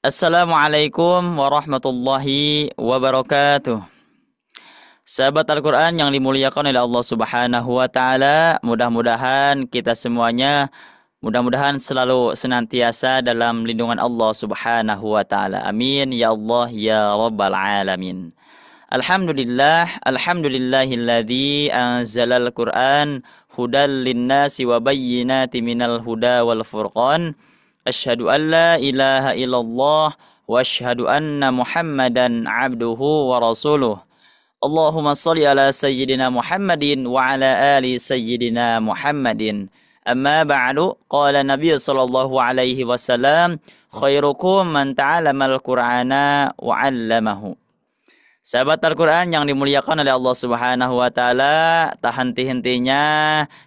Assalamualaikum warahmatullahi wabarakatuh. Sahabat Al-Quran yang dimuliakan oleh Allah Subhanahu wa Ta'ala, mudah-mudahan kita semuanya selalu senantiasa dalam lindungan Allah Subhanahu wa Ta'ala. Amin ya Allah ya Rabbal alamin. Alhamdulillahilladzi anzalal Qur'an hudal linnasi wa bayyinati minal huda wal furqan. Asyhadu an la ilaha illallah wa asyhadu anna Muhammadan abduhu wa rasuluh. Allahumma salli ala sayyidina Muhammadin wa ala ali sayyidina Muhammadin. Amma ba'du, qala Nabi sallallahu alaihi wasallam, khairukum man ta'alamal Qur'ana wa 'allamahu. Sahabat Al-Quran yang dimuliakan oleh Allah Subhanahu wa Ta'ala, tak henti-hentinya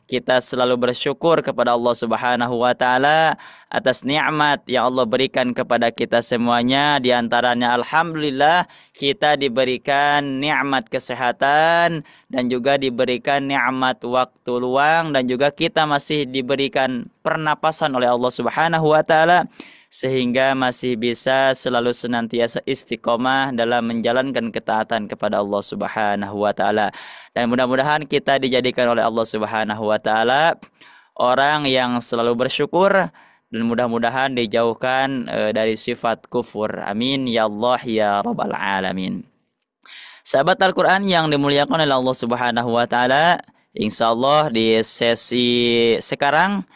kita selalu bersyukur kepada Allah Subhanahu wa Ta'ala atas nikmat yang Allah berikan kepada kita semuanya. Di antaranya alhamdulillah kita diberikan nikmat kesehatan dan juga diberikan nikmat waktu luang, dan juga kita masih diberikan pernapasan oleh Allah Subhanahu wa Ta'ala sehingga masih bisa selalu senantiasa istiqomah dalam menjalankan ketaatan kepada Allah Subhanahu wa Ta'ala. Dan mudah-mudahan kita dijadikan oleh Allah Subhanahu wa Ta'ala orang yang selalu bersyukur, dan mudah-mudahan dijauhkan dari sifat kufur. Amin ya Allah ya Rabbal alamin. Sahabat Al-Quran yang dimuliakan oleh Allah Subhanahu wa Ta'ala, insyaallah di sesi sekarang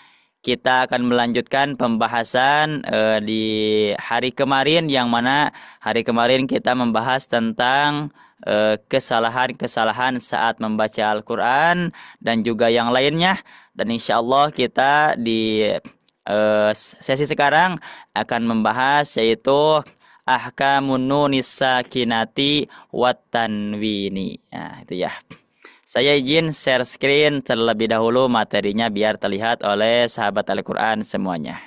kita akan melanjutkan pembahasan di hari kemarin, yang mana hari kemarin kita membahas tentang kesalahan-kesalahan saat membaca Al-Quran dan juga yang lainnya. Dan insya Allah kita di sesi sekarang akan membahas yaitu ahkamun nunis sakinati wat tanwini. Nah, itu ya. Saya izin share screen terlebih dahulu materinya biar terlihat oleh sahabat Al-Quran semuanya.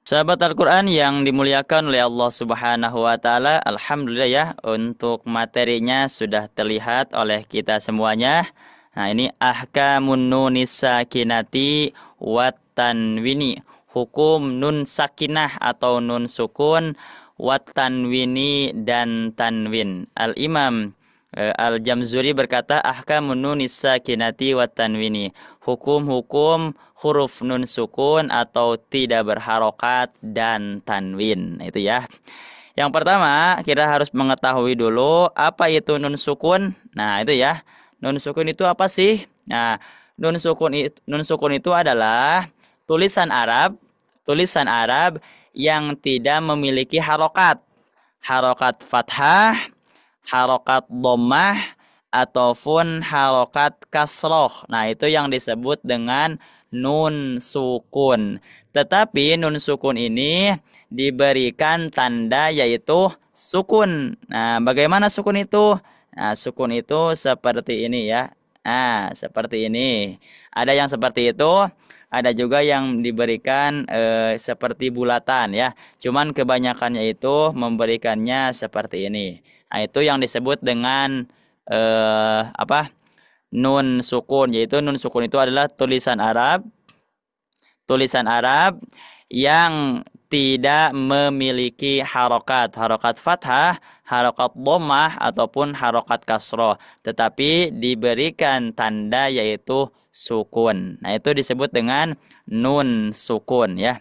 Sahabat Al-Quran yang dimuliakan oleh Allah Subhanahu wa Ta'ala, alhamdulillah ya, untuk materinya sudah terlihat oleh kita semuanya. Nah, ini ahkamun nunis sakinati wat tanwini. Hukum nun sakinah atau nun sukun, wat tanwini dan tanwin. Al-Imam Al-Jamzuri berkata, ahkamun nunis sakinati wat tanwini, hukum-hukum huruf nun sukun atau tidak berharokat dan tanwin. Itu ya. Yang pertama, kita harus mengetahui dulu apa itu nun sukun. Nah, itu ya. Nun sukun itu apa sih? Nah, nun sukun itu adalah tulisan Arab yang tidak memiliki harokat. Harokat fathah, harokat dhammah, ataupun harokat kasroh. Nah, itu yang disebut dengan nun sukun. Tetapi nun sukun ini diberikan tanda yaitu sukun. Nah, bagaimana sukun itu? Nah, sukun itu seperti ini ya. Nah, seperti ini. Ada yang seperti itu, ada juga yang diberikan seperti bulatan ya. Cuman kebanyakannya itu memberikannya seperti ini. Nah, itu yang disebut dengan nun sukun, yaitu nun sukun itu adalah tulisan Arab yang tidak memiliki harokat fathah, harokat dhammah ataupun harokat kasroh, tetapi diberikan tanda yaitu sukun. Nah, itu disebut dengan nun sukun ya.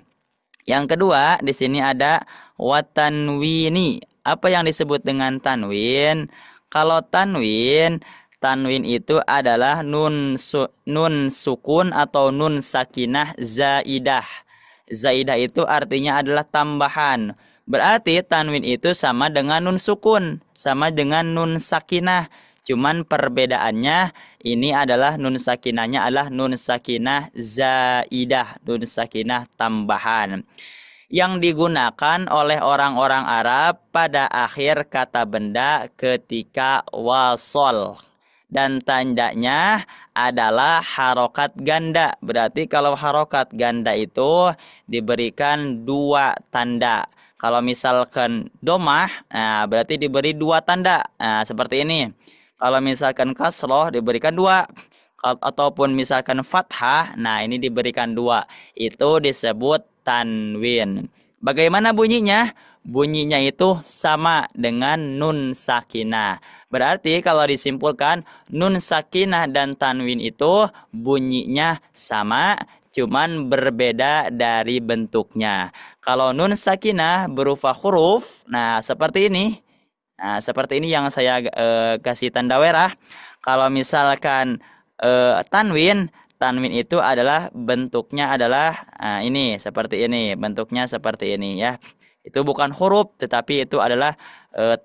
Yang kedua, di sini ada watanwini. Apa yang disebut dengan tanwin? Kalau tanwin itu adalah nun sukun atau nun sakinah zaidah. Zaidah itu artinya adalah tambahan. Berarti tanwin itu sama dengan nun sukun, sama dengan nun sakinah. Cuman perbedaannya ini adalah nun sakinahnya adalah nun sakinah zaidah, nun sakinah tambahan, yang digunakan oleh orang-orang Arab pada akhir kata benda ketika wasol. Dan tandanya adalah harokat ganda. Berarti kalau harokat ganda itu diberikan dua tanda. Kalau misalkan domah, nah berarti diberi dua tanda. Nah, seperti ini. Kalau misalkan kasroh diberikan dua. Ataupun misalkan fathah, nah ini diberikan dua. Itu disebut tanwin. Bagaimana bunyinya? Bunyinya itu sama dengan nun sakinah. Berarti kalau disimpulkan, nun sakinah dan tanwin itu bunyinya sama, cuman berbeda dari bentuknya. Kalau nun sakinah berupa huruf, nah seperti ini. Nah, seperti ini yang saya kasih tanda merah. Kalau misalkan tanwin, tanwin itu adalah bentuknya adalah ini seperti ini, bentuknya seperti ini ya. Itu bukan huruf, tetapi itu adalah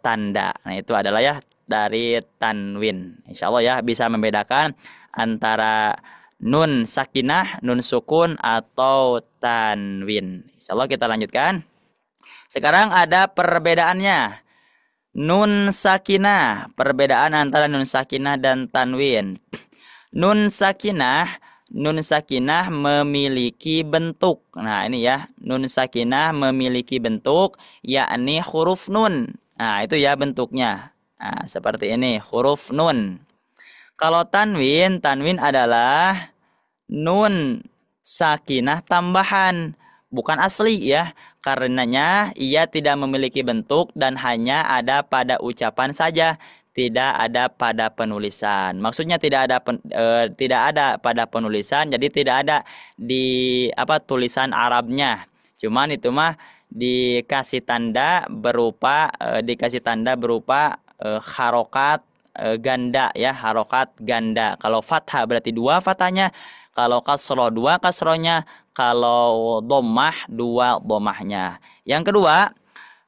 tanda. Nah, itu adalah ya dari tanwin. Insya Allah ya bisa membedakan antara nun sakinah, nun sukun, atau tanwin. Insya Allah kita lanjutkan. Sekarang ada perbedaannya. Nun sakinah, perbedaan antara nun sakinah dan tanwin. Nun sakinah memiliki bentuk. Nah, ini ya, nun sakinah memiliki bentuk, yakni huruf nun. Nah, itu ya bentuknya. Nah, seperti ini, huruf nun. Kalau tanwin, tanwin adalah nun sakinah tambahan, bukan asli ya. Karenanya ia tidak memiliki bentuk dan hanya ada pada ucapan saja, tidak ada pada penulisan. Maksudnya tidak ada pada penulisan, jadi tidak ada di tulisan Arabnya. Cuman itu mah dikasih tanda berupa harokat ganda ya, harokat ganda. Kalau fathah berarti dua fathahnya, kalau kasroh dua kasrohnya, kalau domah dua domahnya. Yang kedua,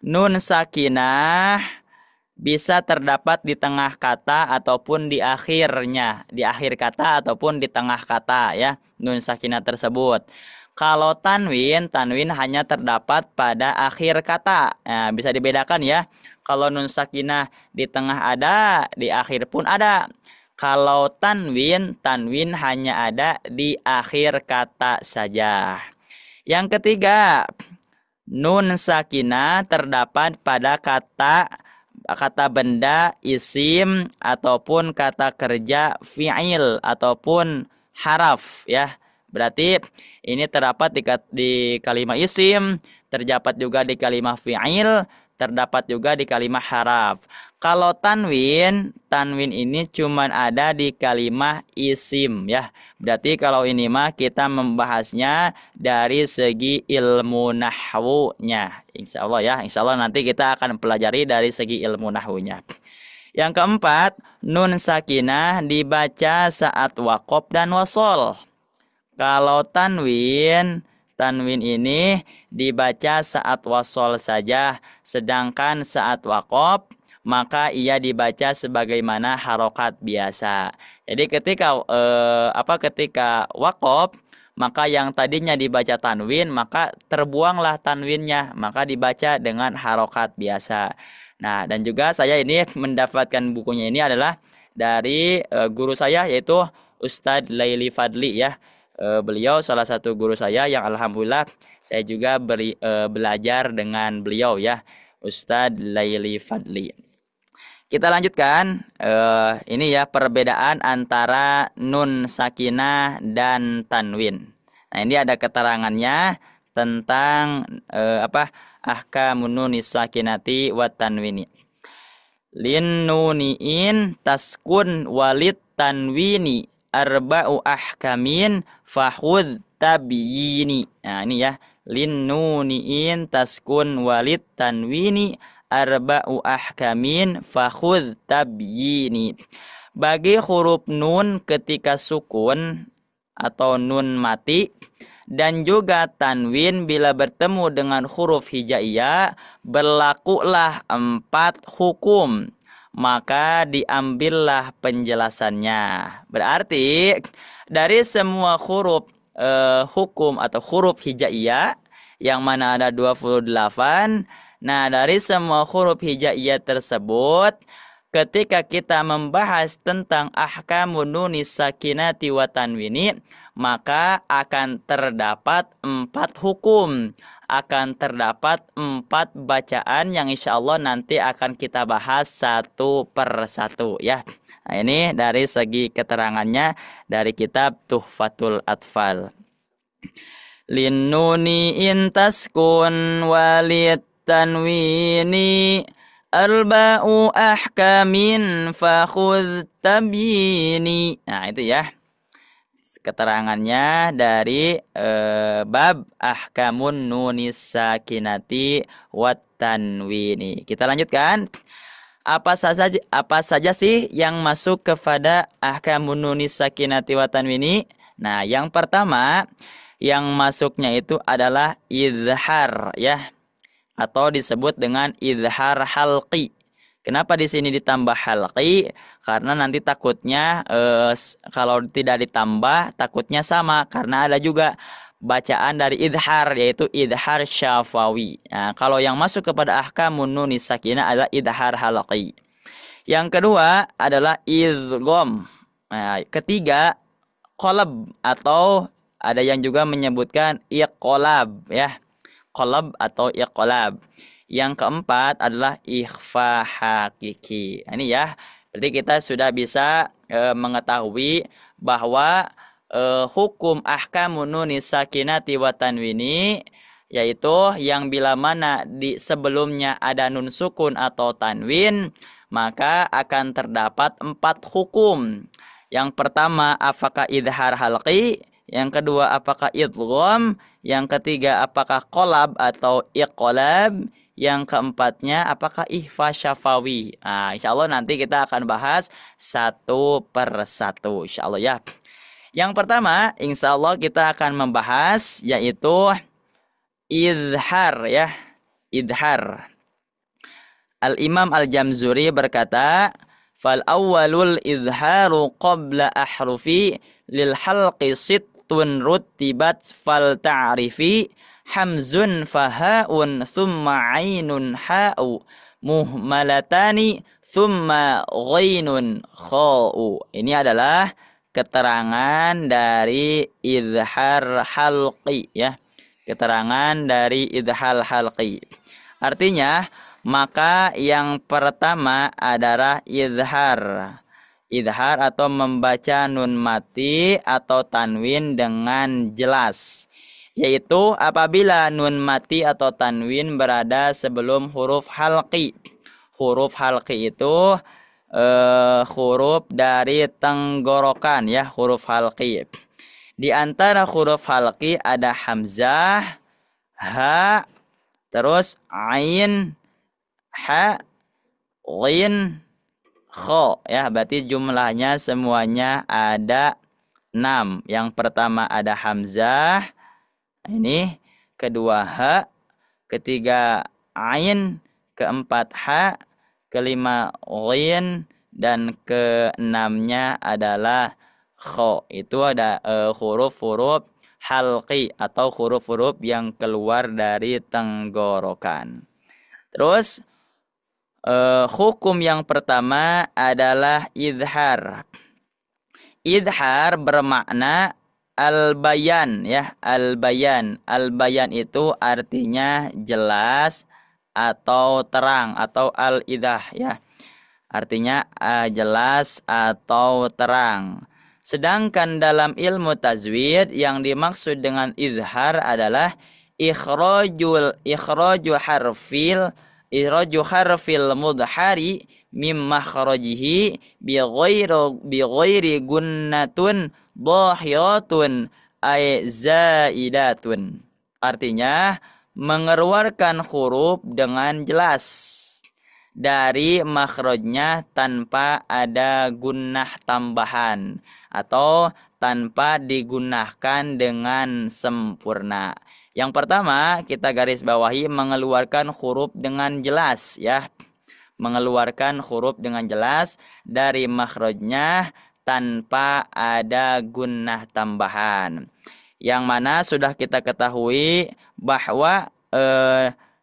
nun sakinah bisa terdapat di tengah kata ataupun di akhirnya, di akhir kata ataupun di tengah kata ya, nun sakinah tersebut. Kalau tanwin, tanwin hanya terdapat pada akhir kata. Nah, bisa dibedakan ya. Kalau nun sakinah di tengah ada, di akhir pun ada. Kalau tanwin, tanwin hanya ada di akhir kata saja. Yang ketiga, nun sakinah terdapat pada kata benda, isim, ataupun kata kerja, fi'il, ataupun haraf ya. Berarti ini terdapat di kalimat isim, terdapat juga di kalimat fi'il, terdapat juga di kalimat haraf. Kalau tanwin, tanwin ini cuman ada di kalimat isim ya. Berarti kalau ini mah kita membahasnya dari segi ilmu nahwunya. Insya Allah ya, insya Allah nanti kita akan pelajari dari segi ilmu nahwunya. Yang keempat, nun sakinah dibaca saat waqaf dan wasol. Kalau tanwin, tanwin ini dibaca saat wasol saja, sedangkan saat waqaf maka ia dibaca sebagaimana harokat biasa. Jadi ketika ketika waqaf, maka yang tadinya dibaca tanwin maka terbuanglah tanwinnya, maka dibaca dengan harokat biasa. Nah, dan juga saya ini mendapatkan bukunya ini adalah dari guru saya, yaitu Ustadz Laili Fadli ya. Beliau salah satu guru saya yang alhamdulillah saya juga belajar dengan beliau ya, Ustadz Laili Fadli. Kita lanjutkan, ini ya perbedaan antara nun sakinah dan tanwin. Nah, ini ada keterangannya tentang ahkamun nun sakinati wa tanwini. Lin nuniin taskun walid tanwini arba'u ahkamin fahud tabyini. Nah, ini ya, lin nuniin taskun walid tanwini arba'u ahkamin fahud tabyini. Bagi huruf nun ketika sukun atau nun mati dan juga tanwin bila bertemu dengan huruf hijaiyah, berlakulah 4 hukum. Maka diambillah penjelasannya. Berarti dari semua huruf hukum atau huruf hijaiyah yang mana ada 28. Nah, dari semua huruf hijaiyah tersebut, ketika kita membahas tentang ahkamun nunis sakinati wa tanwini, maka akan terdapat 4 hukum. Akan terdapat 4 bacaan yang insya Allah nanti akan kita bahas satu per satu ya. Nah, ini dari segi keterangannya dari kitab Tuhfatul Atfal. linnuni intaskun walid tanwini arba'u ahkamin fakhudh tabyini. Nah, itu ya keterangannya dari bab ahkamun nunis sakinati wat tanwini. Kita lanjutkan. Apa saja sih yang masuk kepada ahkamun nunis sakinati wat tanwini? Nah, yang pertama yang masuknya itu adalah izhar ya, atau disebut dengan izhar halqi. Kenapa di sini ditambah halqi? Karena nanti takutnya kalau tidak ditambah takutnya sama, karena ada juga bacaan dari idhar, yaitu idhar syafawi. Nah, kalau yang masuk kepada ahkamun nunis sakinah adalah idhar halqi. Yang kedua adalah idgham. Nah, ketiga qalab, atau ada yang juga menyebutkan iqlab ya. Qalab atau iqlab. Yang keempat adalah ikhfa hakiki. Ini ya, berarti kita sudah bisa mengetahui bahwa hukum ahkamun nunis sakinati wa tanwini, yaitu yang bila mana di sebelumnya ada nun sukun atau tanwin, maka akan terdapat 4 hukum. Yang pertama, apakah idhar halqi? Yang kedua, apakah idgham? Yang ketiga, apakah qalab atau iqlab? Yang keempatnya, apakah ikhfa syafawi? Nah, insya Allah nanti kita akan bahas satu per satu, insya Allah ya. Yang pertama, insya Allah kita akan membahas yaitu idhar ya. Idhar. Al-Imam Al-Jamzuri berkata, fal awwalul idharu qabla ahrufi lil halqi sittun rutibat fal ta'rifi hamzun fahaun thumma ainun ha'u muhmalatani thumma ghainun kha'u. Ini adalah keterangan dari idhar halqi ya. Keterangan dari idhar halqi. Artinya, maka yang pertama adalah idhar. Idhar atau membaca nun mati atau tanwin dengan jelas, yaitu apabila nun mati atau tanwin berada sebelum huruf halqi. Huruf halqi itu huruf dari tenggorokan ya, huruf halqi. Di antara huruf halqi ada hamzah, ha, terus ain, ha, ghin, kho ya, berarti jumlahnya semuanya ada 6. Yang pertama ada hamzah, ini, kedua ha, ketiga ain, keempat ha, kelima ghin, dan keenamnya adalah kho. Itu ada huruf-huruf halqi atau huruf-huruf yang keluar dari tenggorokan. Terus hukum yang pertama adalah idhar. Idhar bermakna al-bayan ya, al-bayan. Al-bayan itu artinya jelas atau terang, atau al-idah ya. Artinya jelas atau terang. Sedangkan dalam ilmu tajwid yang dimaksud dengan izhar adalah ikhraju harfil mudhari mim makhrajihi bi ghairi gunnatun dhahiratun ay zaidatun. Artinya mengeluarkan huruf dengan jelas dari makhrajnya tanpa ada gunnah tambahan atau tanpa digunakan dengan sempurna. Yang pertama kita garis bawahi mengeluarkan huruf dengan jelas ya. Mengeluarkan huruf dengan jelas dari makhrajnya tanpa ada gunnah tambahan. Yang mana sudah kita ketahui bahwa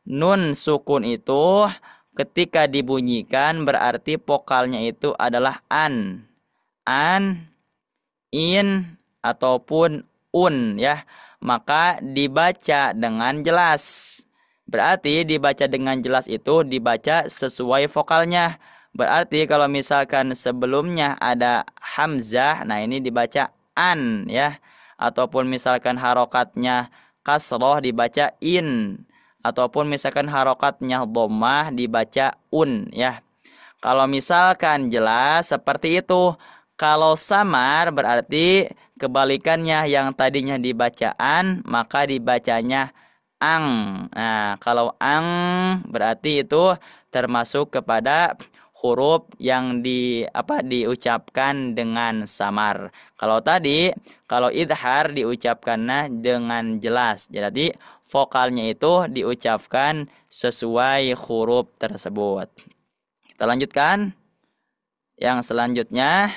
nun sukun itu ketika dibunyikan berarti vokalnya itu adalah an, in, ataupun un ya. Maka dibaca dengan jelas. Berarti dibaca dengan jelas itu dibaca sesuai vokalnya. Berarti kalau misalkan sebelumnya ada hamzah, nah ini dibaca an ya. Ataupun misalkan harokatnya kasroh dibaca in, ataupun misalkan harokatnya dhammah dibaca un ya. Kalau misalkan jelas seperti itu. Kalau samar berarti kebalikannya, yang tadinya dibacaan maka dibacanya ang. Nah, kalau ang berarti itu termasuk kepada huruf yang diucapkan dengan samar. Kalau tadi, kalau idhar diucapkannya dengan jelas. Jadi vokalnya itu diucapkan sesuai huruf tersebut. Kita lanjutkan. Yang selanjutnya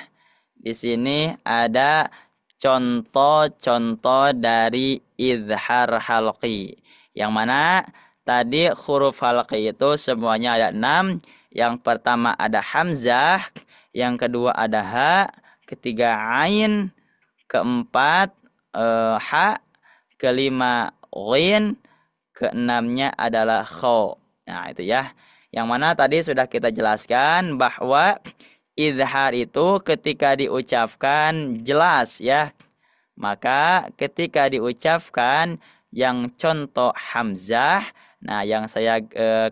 di sini ada contoh-contoh dari idhar halqi. Yang mana tadi huruf halqi itu semuanya ada 6. Yang pertama ada hamzah, yang kedua ada ha, ketiga ain, keempat ha, kelima ghin, keenamnya adalah kho. Nah, itu ya. Yang mana tadi sudah kita jelaskan bahwa idhar itu ketika diucapkan jelas ya. Maka ketika diucapkan yang contoh hamzah, nah yang saya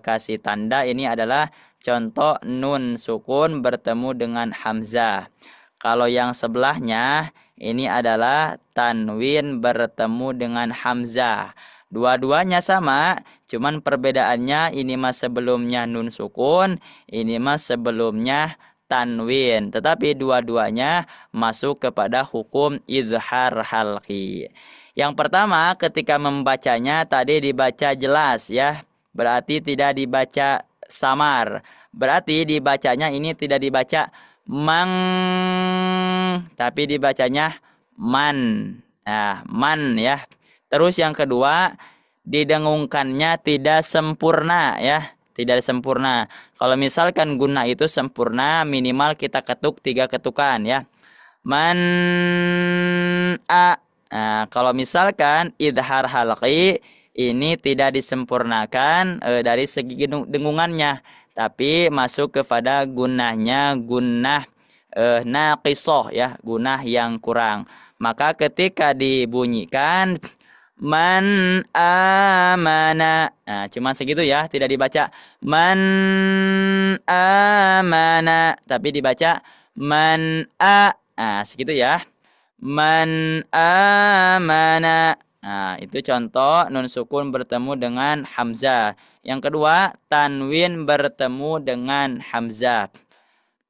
kasih tanda ini adalah contoh nun sukun bertemu dengan hamzah. Kalau yang sebelahnya ini adalah tanwin bertemu dengan hamzah. Dua-duanya sama, cuman perbedaannya ini mas sebelumnya nun sukun, ini mas sebelumnya tanwin. Tetapi dua-duanya masuk kepada hukum izhar halqi. Yang pertama ketika membacanya tadi dibaca jelas ya. Berarti tidak dibaca samar. Berarti dibacanya ini tidak dibaca mang, tapi dibacanya man. Nah, man ya. Terus yang kedua, didengungkannya tidak sempurna ya. Tidak sempurna. Kalau misalkan guna itu sempurna, minimal kita ketuk 3 ketukan ya. Man a. Nah, kalau misalkan idhar halqi ini tidak disempurnakan dari segi dengungannya, tapi masuk kepada gunahnya gunah naqisoh ya, gunah yang kurang. Maka ketika dibunyikan man amana, nah cuma segitu ya, tidak dibaca man amana, tapi dibaca man a. Nah segitu ya, man amana. Nah itu contoh nun sukun bertemu dengan hamzah. Yang kedua tanwin bertemu dengan hamzah.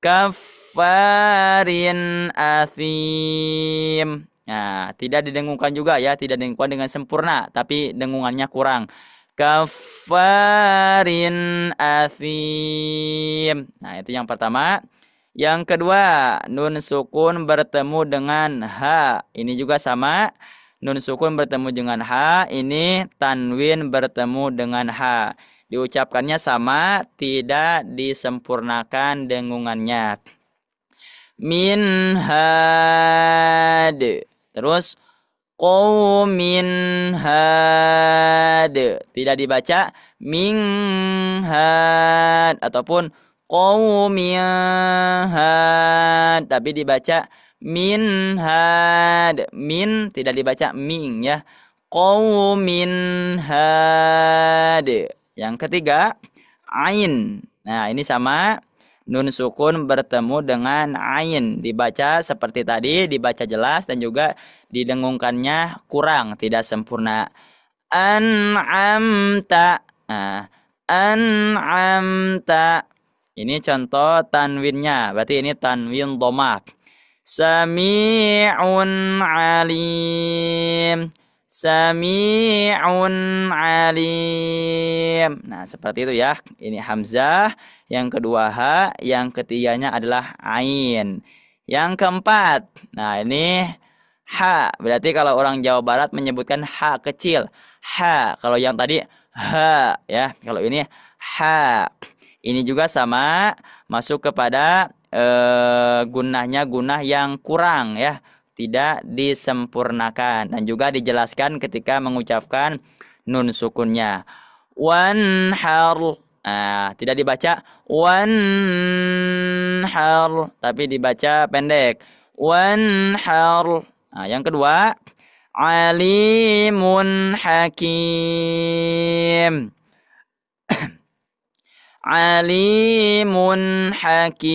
Kafarin athim. Nah, tidak didengungkan juga ya, tidak didengungkan dengan sempurna, tapi dengungannya kurang. Kafarin athim. Nah, itu yang pertama. Yang kedua, nun sukun bertemu dengan ha. Ini juga sama. Nun sukun bertemu dengan ha, ini tanwin bertemu dengan ha. Diucapkannya sama, tidak disempurnakan dengungannya. Min had. Terus qaumin had. Tidak dibaca min had ataupun qaumin had, tapi dibaca min had. Min tidak dibaca ming ya. Qaumin had. Yang ketiga ain. Nah, ini sama, nun sukun bertemu dengan ain, dibaca seperti tadi, dibaca jelas dan juga didengungkannya kurang, tidak sempurna. An'amta. Nah, an'amta. Ini contoh tanwinnya, berarti ini tanwin dhammah. Sami'un alim. Sami'un alim. Nah, seperti itu ya. Ini hamzah, yang kedua ha, yang ketiganya adalah ain. Yang keempat, nah ini ha. Berarti kalau orang Jawa Barat menyebutkan ha kecil. Ha. Kalau yang tadi ha ya. Kalau ini ha. Ini juga sama, masuk kepada gunahnya gunah yang kurang ya. Tidak disempurnakan, dan juga dijelaskan ketika mengucapkan nun sukunnya. Wanhar. Nah, tidak dibaca wanhar, tapi dibaca pendek. Wanhar. Nah, yang kedua alimun hakim. Alimun hakim.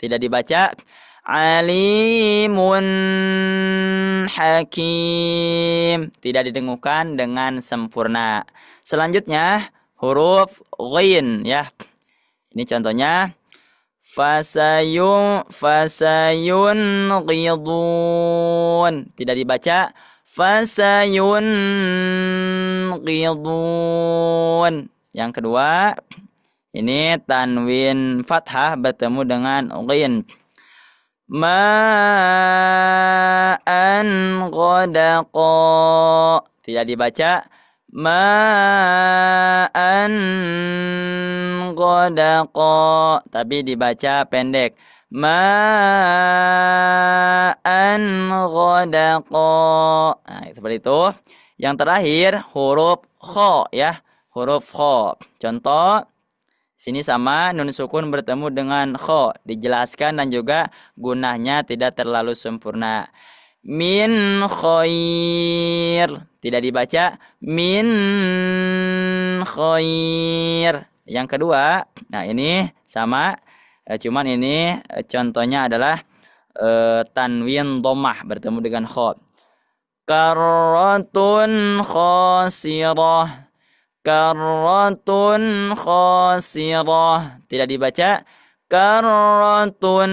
Tidak dibaca alimun hakim. Tidak didengukan dengan sempurna. Selanjutnya huruf ghin ya. Ini contohnya fasayun ghidun. Tidak dibaca fasayun ghidun. Yang kedua, ini tanwin fathah bertemu dengan ghin. Ma'an ghadaqa. Tidak dibaca ma'an ghadaqa, tapi dibaca pendek. Ma'an ghadaqa. Nah, seperti itu. Yang terakhir huruf kha ya. Huruf kha. Contoh sini sama nun sukun bertemu dengan kha, dijelaskan dan juga gunanya tidak terlalu sempurna. Min khair. Tidak dibaca min khair. Yang kedua, nah ini sama, cuman ini contohnya adalah tanwin dhammah bertemu dengan kha. Karratun khasirah. Karratun khasirah. Tidak dibaca karratun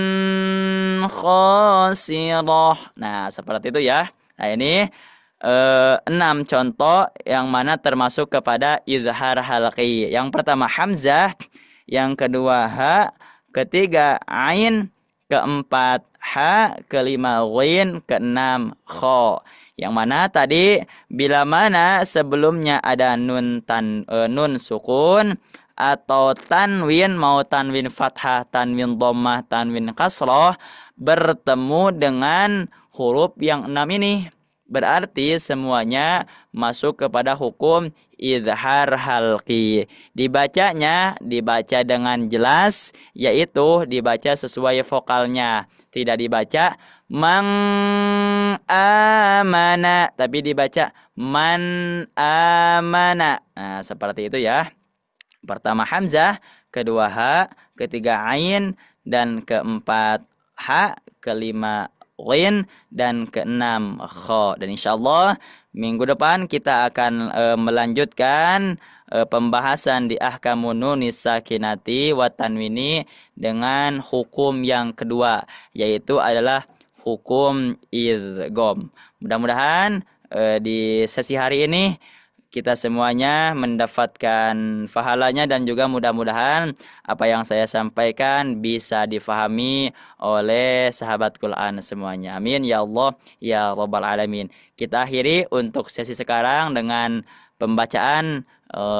khasirah. Nah, seperti itu ya. Nah, ini 6 contoh yang mana termasuk kepada izhar halqi. Yang pertama hamzah, yang kedua ha, ketiga ain, keempat ha, kelima ghin, keenam kha. Yang mana tadi bila mana sebelumnya ada nun sukun atau tanwin, mau tanwin fathah, tanwin dhammah, tanwin kasrah, bertemu dengan huruf yang 6 ini, berarti semuanya masuk kepada hukum izhar halqi. Dibacanya dibaca dengan jelas, yaitu dibaca sesuai vokalnya. Tidak dibaca mang amana, tapi dibaca man amana. Nah, seperti itu ya. Pertama hamzah, kedua ha, ketiga ain, dan keempat ha, kelima ghin, dan keenam kha. Dan insyaallah minggu depan kita akan melanjutkan pembahasan di ahkamun nunis sakinati wa tanwini dengan hukum yang kedua, yaitu adalah hukum idgham. Mudah-mudahan di sesi hari ini kita semuanya mendapatkan pahalanya, dan juga mudah-mudahan apa yang saya sampaikan bisa difahami oleh sahabat Quran semuanya. Amin ya Allah ya Rabbal Alamin. Kita akhiri untuk sesi sekarang dengan pembacaan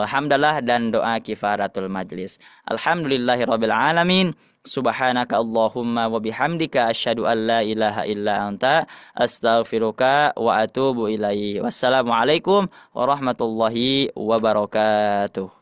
hamdalah dan doa kifaratul majlis. Alhamdulillahirabbil alamin. Subhanaka Allahumma wa bihamdika asyhadu an la ilaha illa anta astaghfiruka wa atubu ilaihi. Wassalamualaikum warahmatullahi wabarakatuh.